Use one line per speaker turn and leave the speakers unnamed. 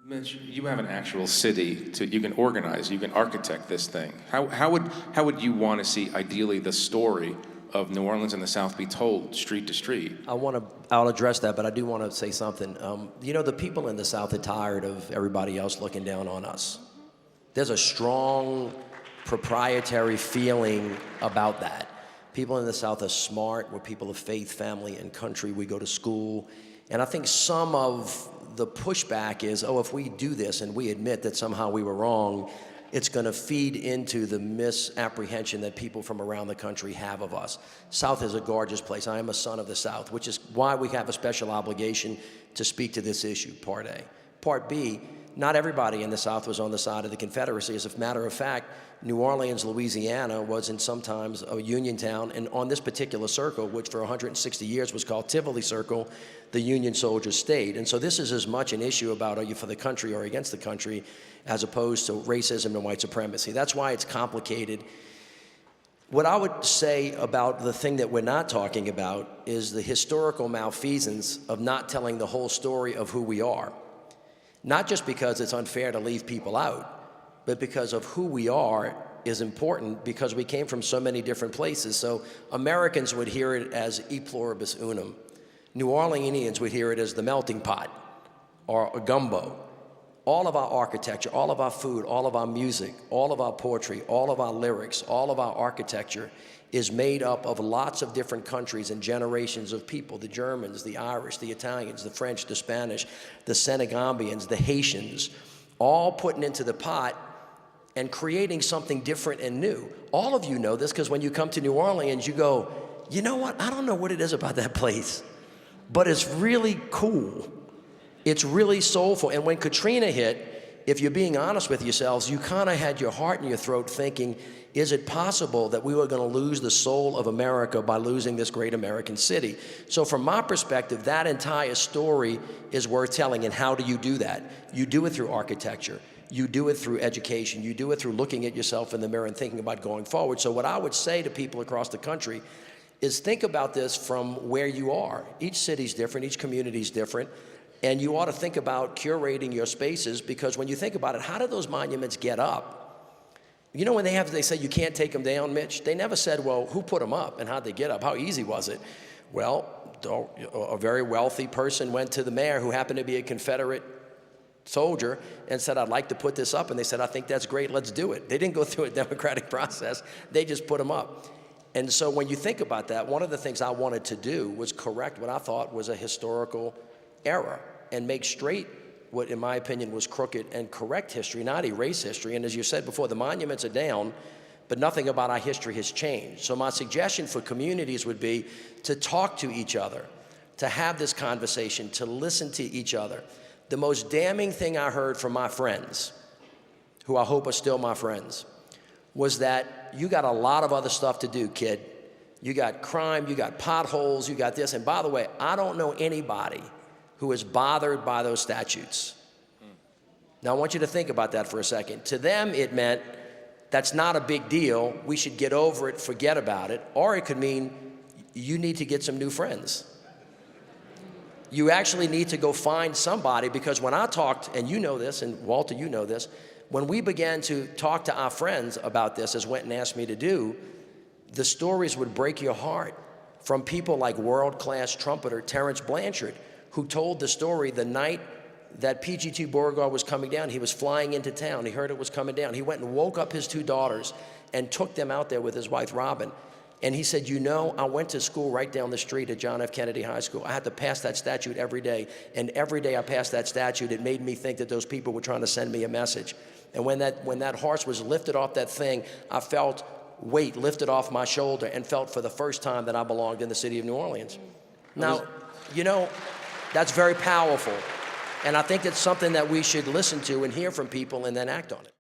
Mitch, you have an actual city you can organize, you can architect this thing. How would you want to see, ideally, the story of New Orleans and the South be told street to street?
I'll address that, but I do want to say something. The people in the South are tired of everybody else looking down on us. There's a strong proprietary feeling about that. People in the South are smart. We're people of faith, family, and country. We go to school. And I think some of the pushback is, if we do this and we admit that somehow we were wrong, it's going to feed into the misapprehension that people from around the country have of us. South is a gorgeous place. I am a son of the South, which is why we have a special obligation to speak to this issue, part A. Part B, not everybody in the South was on the side of the Confederacy. As a matter of fact, New Orleans, Louisiana was in sometimes a Union town, and on this particular circle, which for 160 years was called Tivoli Circle, the Union soldiers stayed. And so this is as much an issue about are you for the country or against the country, as opposed to racism and white supremacy. That's why it's complicated. What I would say about the thing that we're not talking about is the historical malfeasance of not telling the whole story of who we are. Not just because it's unfair to leave people out, but because of who we are is important because we came from so many different places. So Americans would hear it as e pluribus unum. New Orleanians would hear it as the melting pot or a gumbo. All of our architecture, all of our food, all of our music, all of our poetry, all of our lyrics, all of our architecture is made up of lots of different countries and generations of people: the Germans, the Irish, the Italians, the French, the Spanish, the Senegambians, the Haitians, all putting into the pot and creating something different and new. All of you know this because when you come to New Orleans, you go, you know what, I don't know what it is about that place, but it's really cool. It's really soulful. And when Katrina hit, if you're being honest with yourselves, you kind of had your heart in your throat thinking, is it possible that we were going to lose the soul of America by losing this great American city? So from my perspective, that entire story is worth telling. And how do you do that? You do it through architecture. You do it through education. You do it through looking at yourself in the mirror and thinking about going forward. So what I would say to people across the country is think about this from where you are. Each city's different. Each community's different. And you ought to think about curating your spaces, because when you think about it, how did those monuments get up? You know, when they say you can't take them down, Mitch, they never said, well, who put them up and how'd they get up? How easy was it? Well, a very wealthy person went to the mayor, who happened to be a Confederate soldier, and said, I'd like to put this up. And they said, I think that's great, let's do it. They didn't go through a democratic process. They just put them up. And so when you think about that, one of the things I wanted to do was correct what I thought was a historical error and make straight what, in my opinion, was crooked, and correct history, not erase history. And as you said before, the monuments are down, but nothing about our history has changed. So my suggestion for communities would be to talk to each other, to have this conversation, to listen to each other. The most damning thing I heard from my friends, who I hope are still my friends, was that you got a lot of other stuff to do, kid. You got crime, you got potholes, you got this. And by the way, I don't know anybody who is bothered by those statutes. Now I want you to think about that for a second. To them, it meant that's not a big deal, we should get over it, forget about it. Or it could mean you need to get some new friends. You actually need to go find somebody, because when I talked, and you know this, and Walter, you know this, when we began to talk to our friends about this, as Wynton asked me to do, the stories would break your heart from people like world-class trumpeter Terence Blanchard, who told the story the night that PGT Beauregard was coming down. He was flying into town. He heard it was coming down. He went and woke up his two daughters and took them out there with his wife, Robin. And he said, you know, I went to school right down the street at John F. Kennedy High School. I had to pass that statue every day. And every day I passed that statue, it made me think that those people were trying to send me a message. And when that horse was lifted off that thing, I felt weight lifted off my shoulder and felt for the first time that I belonged in the city of New Orleans. Now, you know, that's very powerful. And I think it's something that we should listen to and hear from people and then act on it.